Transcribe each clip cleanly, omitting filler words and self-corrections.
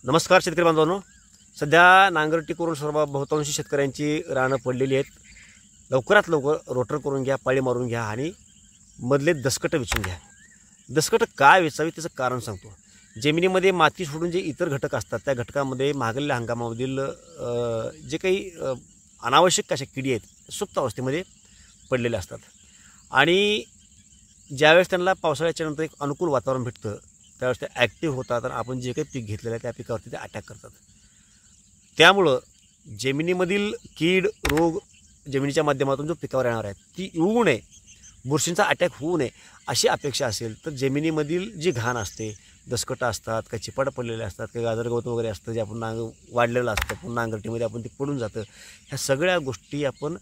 नमस्कार शेतकरी बांधवांनो, सध्या नांगरटी करून सर्व बहुतांशी शेतकऱ्यांची रानं पडलेली आहेत. लवकरात लवकर रोटर करून घ्या, पाळी मारून घ्या आणि मधले दसकट वेचून घ्या. दसकट काय वेचावी त्याचं कारण सांगतो. जमिनीमध्ये माती सोडून जे इतर घटक असतात त्या घटकामध्ये मागल्या हंगामामधील जे काही अनावश्यक अशा किडी आहेत सुप्त अवस्थेमध्ये पडलेले असतात आणि ज्यावेळेस त्यांना पावसाळ्याच्या नंतर एक अनुकूल वातावरण भेटतं त्यावेळेस ते ॲक्टिव्ह होतात आणि आपण जे काही पीक घेतलेलं आहे त्या पिकावरती ते अटॅक करतात. त्यामुळं जमिनीमधील कीड रोग जमिनीच्या माध्यमातून जो पिकावर येणार आहे ती येऊ नये, बुरशींचा अटॅक होऊ नये अशी अपेक्षा असेल तर जमिनीमधील जी घाण असते, दसकटं असतात, काही चिपाट पडलेले असतात, काही गाजरगवत वगैरे असतं जे आपण वाढलेलं असतं पण नांगरटीमध्ये आपण ते पडून जातं, ह्या सगळ्या गोष्टी आपण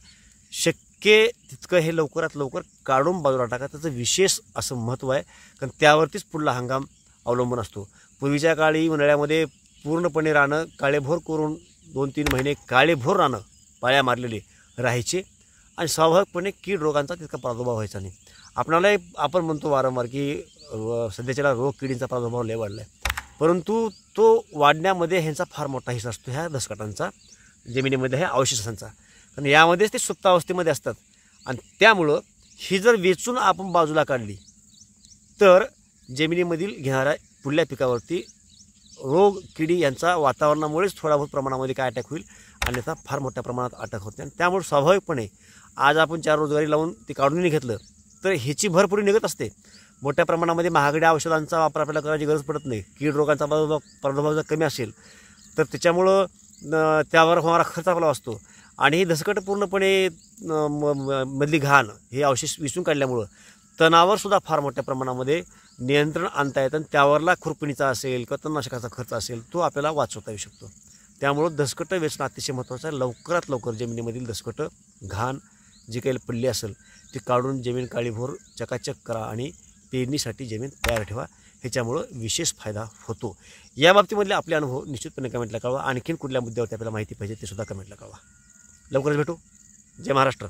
शक्य तितकं हे लवकरात लवकर काढून बाजूला टाका. त्याचं विशेष असं महत्त्व आहे कारण त्यावरतीच पुढला हंगाम अवलंबून असतो. पूर्वीच्या काळी उन्हाळ्यामध्ये पूर्णपणे रानं काळेभोर करून 2-3 महिने काळेभोर रानं पाळ्या मारलेले राहायचे आणि स्वाभाविकपणे कीड रोगांचा तितका प्रादुर्भाव व्हायचा नाही. आपण म्हणतो वारंवार की सध्याच्याला रोग किडींचा प्रादुर्भाव लय वाढला आहे, परंतु तो वाढण्यामध्ये ह्यांचा फार मोठा हिस्सा असतो ह्या दसकटांचा, जमिनीमध्ये ह्या अवशेषांचा. कारण यामध्येच ते सुप्त अवस्थेमध्ये असतात आणि त्यामुळं ही जर वेचून आपण बाजूला काढली तर जमिनीमधील घेणाऱ्या पुढल्या पिकावरती रोग किडी यांचा वातावरणामुळेच थोडा बहुत प्रमाणामध्ये काय अटॅक होईल आणि त्याचा फार मोठ्या प्रमाणात अटॅक होते. आणि त्यामुळे स्वाभाविकपणे आज आपण 4 रोजगारी लावून ते काढून घेतलं तर ह्याची भरपूर निघत असते. मोठ्या प्रमाणामध्ये महागड्या औषधांचा वापर आपल्याला करायची गरज पडत नाही. कीड रोगांचा प्रादुर्भाव जर कमी असेल तर त्याच्यामुळं त्यावर होणारा खर्च आपला असतो आणि ही दसकट पूर्णपणे मधली घाण हे अवशेष विसून काढल्यामुळं तणावर सुद्धा फार मोठ्या प्रमाणामध्ये नियंत्रण आणता येतं आणि त्यावरला खुरपणीचा असेल किंवा तणनाशकाचा खर्च असेल तो आपल्याला वाचवता येऊ शकतो. त्यामुळं दसकटं वेचणं अतिशय महत्त्वाचं आहे. लवकरात लवकर जमिनीमधील दसकटं घाण जी काही पडली असेल ती काढून जमीन काळीभोर चकाचक करा आणि पेरणीसाठी जमीन तयार ठेवा. ह्याच्यामुळं विशेष फायदा होतो. या बाबतीमधले आपले अनुभव निश्चितपणे कमेंटला कळवा. आणखीन कुठल्या मुद्द्यावरती आपल्याला माहिती पाहिजे ते सुद्धा कमेंटला कळवा. लवकरच भेटू. जय महाराष्ट्र.